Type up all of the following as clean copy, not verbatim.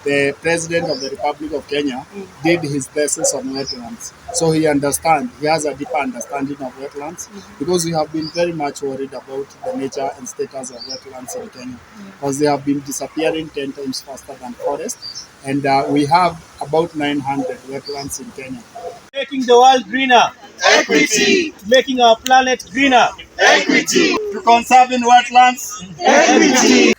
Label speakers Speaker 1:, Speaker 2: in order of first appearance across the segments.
Speaker 1: the President of the Republic of Kenya did his thesis on wetlands. So he has a deeper understanding of wetlands because we have been very much worried about the nature and status of wetlands in Kenya because they have been disappearing 10 times faster than forests. And we have about 900 wetlands in Kenya.
Speaker 2: Making the world greener. Equity. Making our planet greener. Equity.
Speaker 1: To conserving wetlands.
Speaker 2: Equity.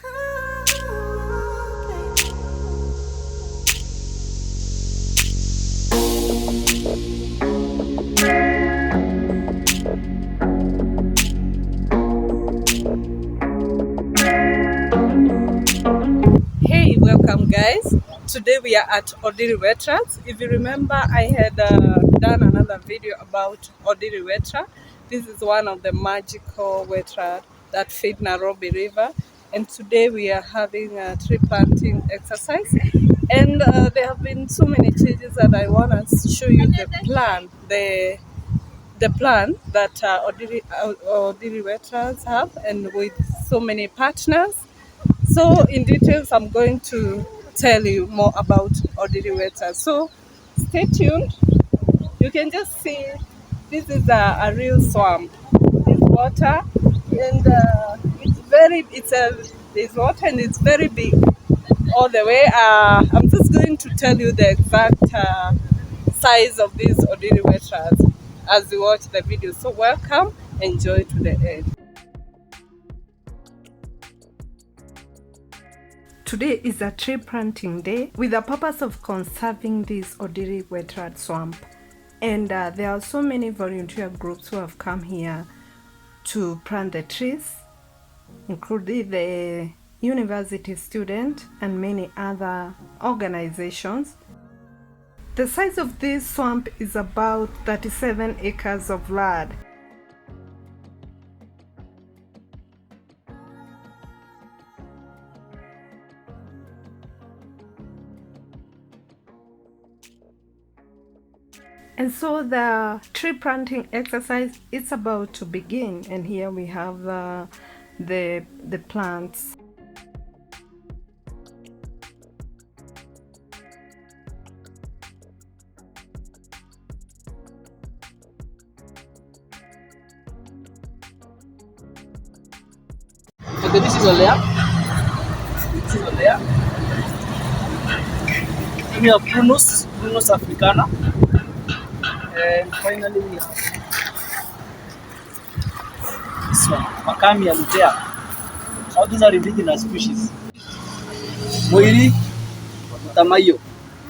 Speaker 3: Hey, welcome guys. Today we are at Ondiri Wetland. If you remember, I had done another video about Ondiri Wetland. This is one of the magical wetlands that feed Nairobi River. And today we are having a tree planting exercise. And there have been so many changes that I want to show you the plan, the plan that Ondiri Wetlands have, and with so many partners. So in details, I'm going to tell you more about Ondiri Wetland. So stay tuned. You can just see this is a real swamp. There's water, and there's water and it's very big all the way. I'm just going to tell you the exact size of this Ondiri Wetland as you watch the video. So welcome, enjoy to the end. Today is a tree planting day with the purpose of conserving this Ondiri Wetland swamp. And there are so many volunteer groups who have come here to plant the trees, including the university student and many other organizations. The size of this swamp is about 37 acres of land. And so the tree planting exercise is about to begin, and here we have the plants.
Speaker 2: Okay, this is a layer. This is a layer. We have Prunus africana. And finally we have this one, Macamia lutea. All these are indigenous species. Moiri, Tamayo,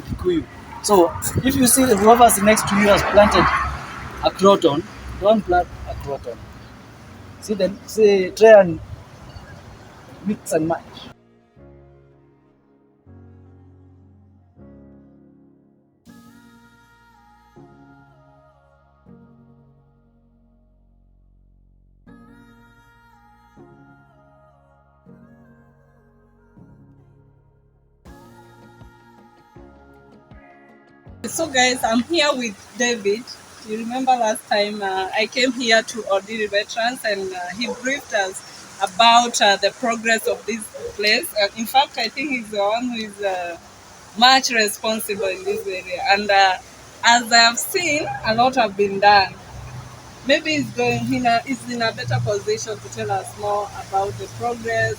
Speaker 2: Kikuyu. So if you see whoever's next to you has planted a croton, don't plant a croton. Try and mix and match.
Speaker 3: So guys, I'm here with David. You remember last time I came here to Ondiri Wetlands, and he briefed us about the progress of this place. In fact, I think he's the one who is much responsible in this area. And as I have seen, a lot have been done. Maybe he's in a better position to tell us more about the progress.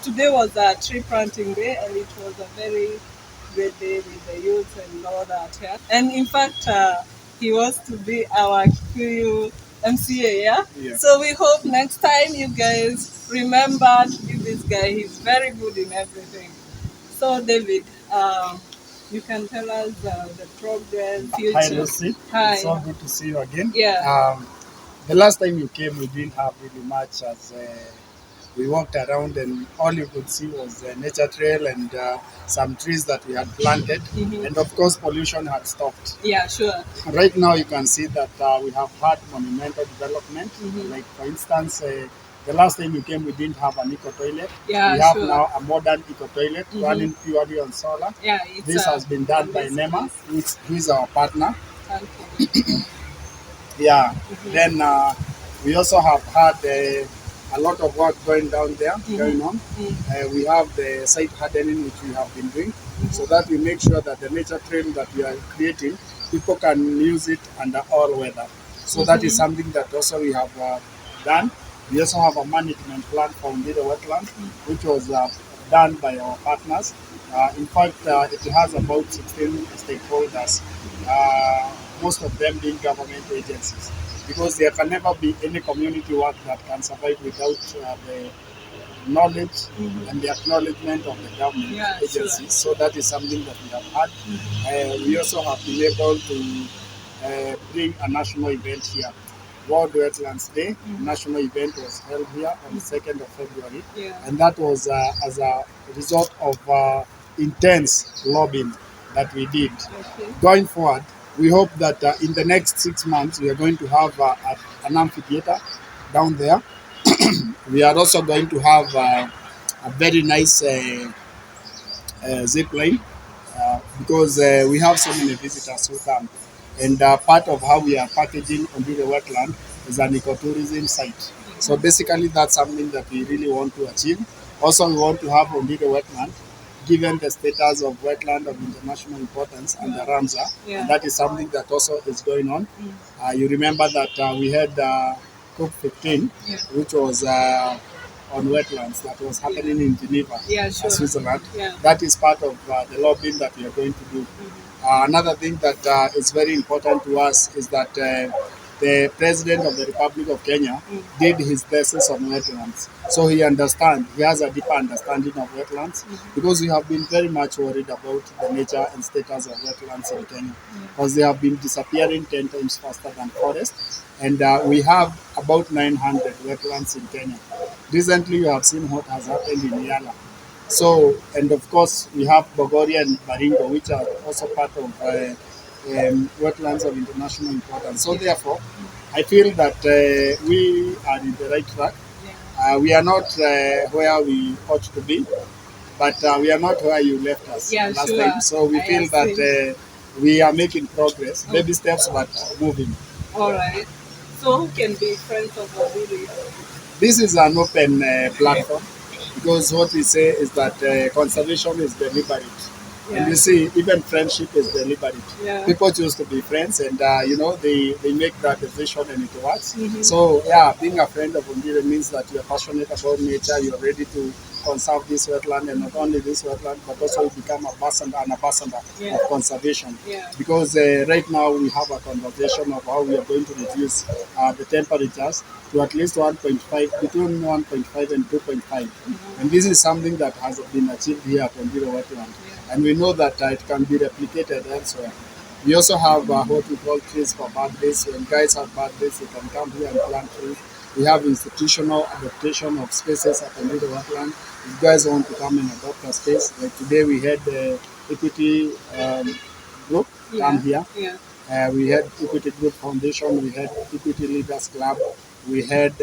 Speaker 3: Today was a tree planting day, and it was a very great day with the youth and all that. Yeah? And in fact, he was to be our Kikuyu MCA. Yeah? So we hope next time you guys remember to give this guy. He's very good in everything. So David, you can tell us the progress, future.
Speaker 1: Hi Lucy.
Speaker 3: Hi.
Speaker 1: It's so good to see you again.
Speaker 3: Yeah.
Speaker 1: The last time you came, we didn't have really much as we walked around, and all you could see was the nature trail and some trees that we had planted. And of course, pollution had stopped.
Speaker 3: Yeah, sure.
Speaker 1: Right now, you can see that we have had monumental development. Like, for instance, the last time you came, we didn't have an eco-toilet.
Speaker 3: Yeah,
Speaker 1: we have
Speaker 3: sure.
Speaker 1: now a modern eco-toilet running purely on solar.
Speaker 3: Yeah,
Speaker 1: this has been done by NEMA, who is our partner.
Speaker 3: Thank you.
Speaker 1: Yeah. Then we also have had a lot of work going down there, going on. We have the site hardening, which we have been doing, so that we make sure that the nature trail that we are creating, people can use it under all weather. So that is something that also we have done. We also have a management plan for Ondiri Wetland, which was done by our partners. In fact, it has about 16 stakeholders, most of them being government agencies, because there can never be any community work that can survive without the knowledge and the acknowledgement of the government agencies. So that is something that we have had. We also have been able to bring a national event here. World Wetlands Day national event was held here on the 2nd of February, and that was as a result of intense lobbying that we did. Going forward, we hope that in the next 6 months we are going to have an amphitheater down there. We are also going to have a very nice zip line because we have so many visitors who come. And part of how we are packaging Ondiri Wetland is an ecotourism site. So basically, that's something that we really want to achieve. Also, we want to have Ondiri Wetland given the status of wetland of international importance under Ramsar. And that is something that also is going on. You remember that we had COP15, which was on wetlands that was happening in Geneva, Switzerland. That is part of the lobbying that we are going to do. Another thing that is very important to us is that the President of the Republic of Kenya did his thesis on wetlands. So he has a deeper understanding of wetlands because we have been very much worried about the nature and status of wetlands in Kenya because they have been disappearing 10 times faster than forests. And we have about 900 wetlands in Kenya. Recently, you have seen what has happened in Yala. So, and of course, we have Bogoria and Baringo, which are also part of wetlands of international importance. So, therefore, I feel that we are in the right track. We are not where we ought to be, but we are not where you left us last time. So, we feel that we are making progress, baby steps, but moving.
Speaker 3: All right. So, who can be friends of Odiru?
Speaker 1: This is an open platform. Because what we say is that conservation is deliberate. And you see, even friendship is deliberate. People choose to be friends and, they make that decision and it works. So, being a friend of Ondiri means that you're passionate about nature, you're ready to conserve this wetland, and not only this wetland, but also you become an ambassador of conservation. Because right now we have a conversation of how we are going to reduce the temperatures to at least 1.5, between 1.5 and 2.5. And this is something that has been achieved here at Ondiri Wetland. And we know that it can be replicated elsewhere. We also have what we call trees for birthdays. When guys have birthdays, they can come here and plant trees. We have institutional adaptation of spaces at Ondiri Wetland. If guys want to come and adopt a space, like today we had the Equity group come here. We had Equity Group Foundation, we had Equity Leaders Club, we had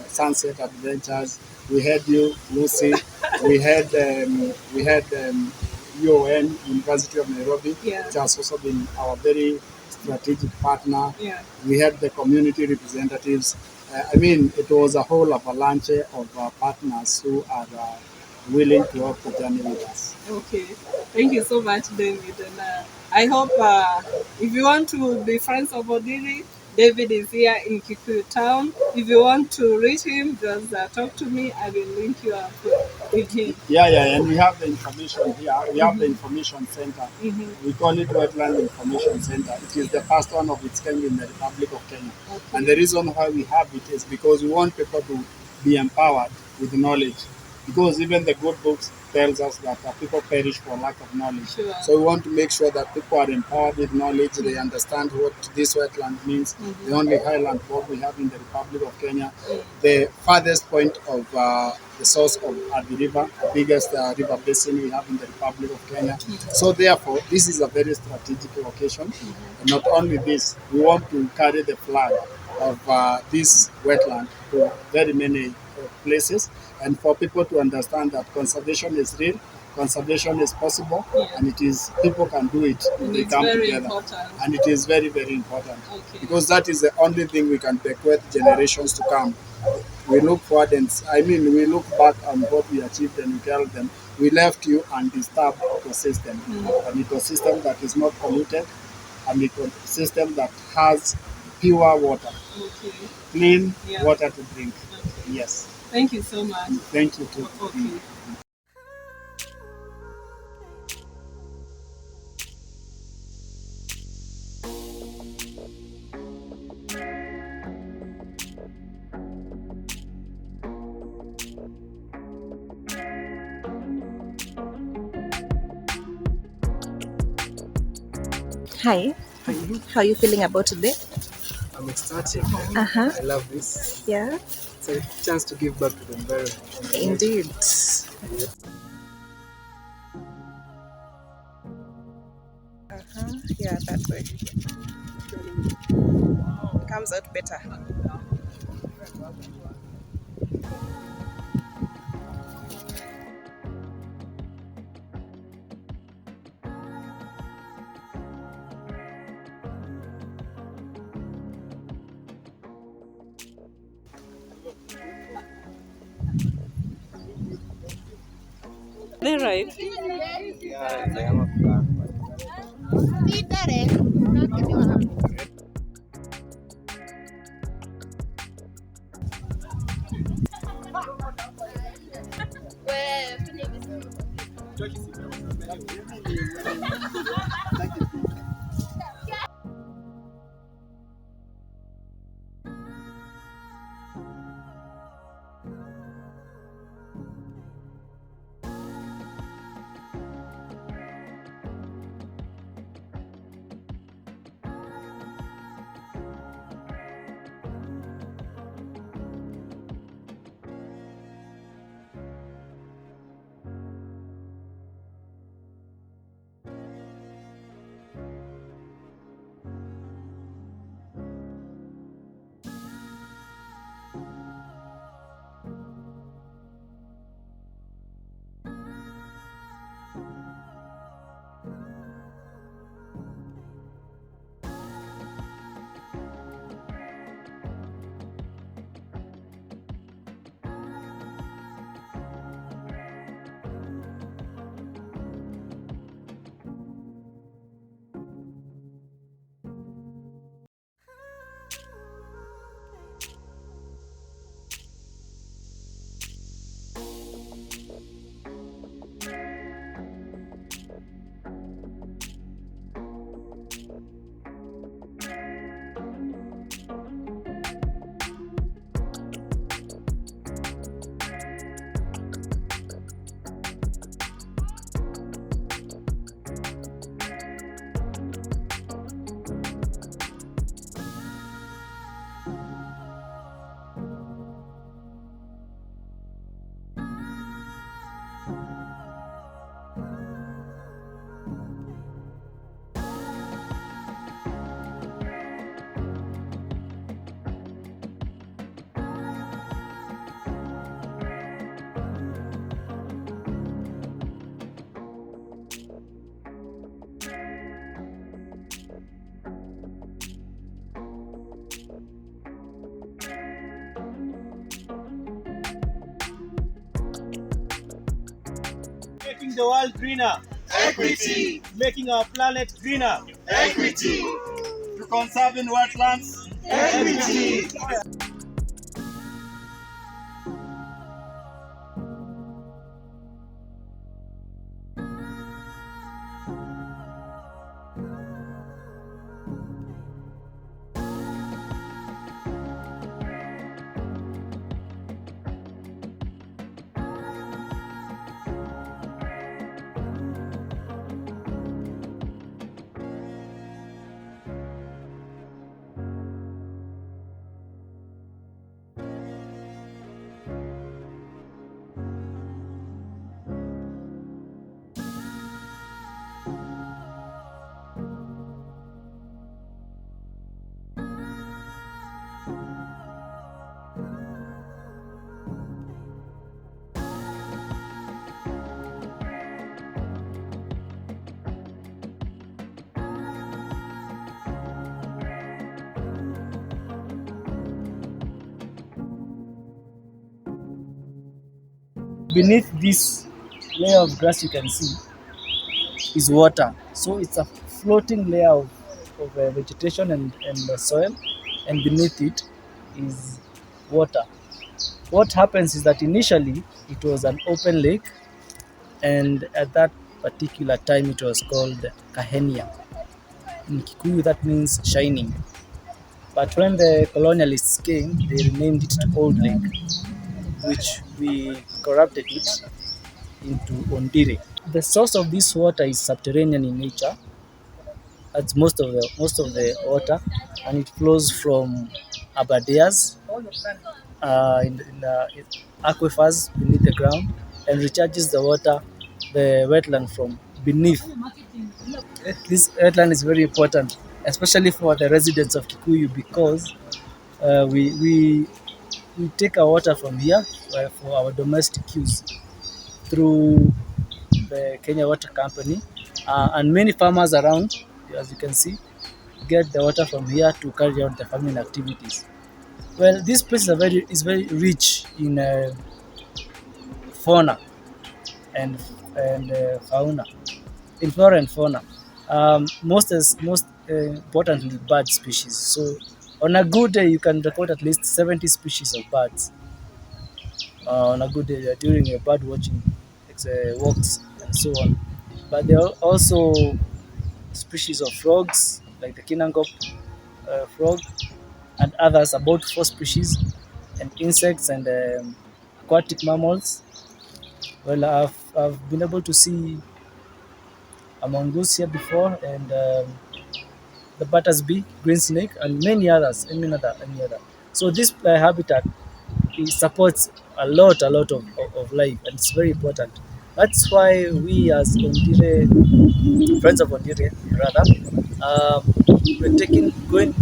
Speaker 1: Sunset Adventures, we had you, Lucy, we had UON, University of Nairobi, which has also been our very strategic partner. We had the community representatives. It was a whole avalanche of partners who are willing to walk the journey with us.
Speaker 3: Okay, thank you so much, David. And I hope if you want to be friends of Ondiri, David is here in Kikuyu town. If you want to reach him, just talk to me. I will link you up with him.
Speaker 1: And we have the information here. We have the information center. We call it Wetland Information Center. It is the first one of its kind in the Republic of Kenya. And the reason why we have it is because we want people to be empowered with knowledge. Because even the good books tells us that people perish for lack of knowledge. So we want to make sure that people are empowered with knowledge. They understand what this wetland means. The only highland bog we have in the Republic of Kenya. The farthest point of the source of the river, the biggest river basin we have in the Republic of Kenya. So therefore, this is a very strategic location. And not only this, we want to carry the flag of this wetland to very many places, and for people to understand that conservation is real, conservation is possible, and it is people can do it if they come together. And it is very, very important because that is the only thing we can bequeath generations to come. we look forward and we look back on what we achieved and we tell them we left you undisturbed ecosystem, an ecosystem that is not polluted, an ecosystem that has pure water,
Speaker 3: Okay.
Speaker 1: clean
Speaker 3: Yeah.
Speaker 1: water to drink.
Speaker 3: Okay.
Speaker 1: Yes.
Speaker 3: Thank you so much.
Speaker 1: Thank you too.
Speaker 3: Okay.
Speaker 4: Hi, how are you feeling about today?
Speaker 5: I'm ecstatic.
Speaker 4: Uh-huh.
Speaker 5: I love this.
Speaker 4: Yeah,
Speaker 5: It's a chance to give back to the environment.
Speaker 4: indeed. Yeah, that way. Comes out better.
Speaker 3: They right.
Speaker 6: Making the world greener.
Speaker 1: Equity.
Speaker 6: Making our planet greener.
Speaker 1: Equity.
Speaker 6: To conserving wetlands.
Speaker 1: Equity.
Speaker 2: Beneath this layer of grass you can see is water. So it's a floating layer of vegetation and the soil, and beneath it is water. What happens is that initially it was an open lake, and at that particular time it was called Kahenia. In Kikuyu that means shining. But when the colonialists came, they renamed it to Old Lake, which we corrupted it into Ondiri. The source of this water is subterranean in nature. That's most of the water, and it flows from aberdares in aquifers beneath the ground, and recharges the wetland from beneath. This wetland is very important, especially for the residents of Kikuyu, because we take our water from here for our domestic use through the Kenya Water Company, and many farmers around, as you can see, get the water from here to carry out the farming activities. Well, this place is very rich in fauna and fauna, in flora and fauna. Most importantly, bird species. So, on a good day, you can record at least 70 species of birds. On a good day, during a bird watching walks and so on. But there are also species of frogs like the Kinangop frog and others, about 4 species, and insects and aquatic mammals. Well, I've been able to see a mongoose here before, and the buttersbee, green snake, and many others, any other. So this habitat, it supports a lot of life, and it's very important. That's why we as Ondiri, friends of Ondiri rather, we're taking great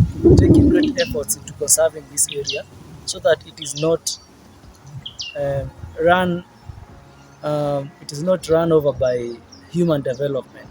Speaker 2: efforts into conserving this area so that um, run it is not run over by human development.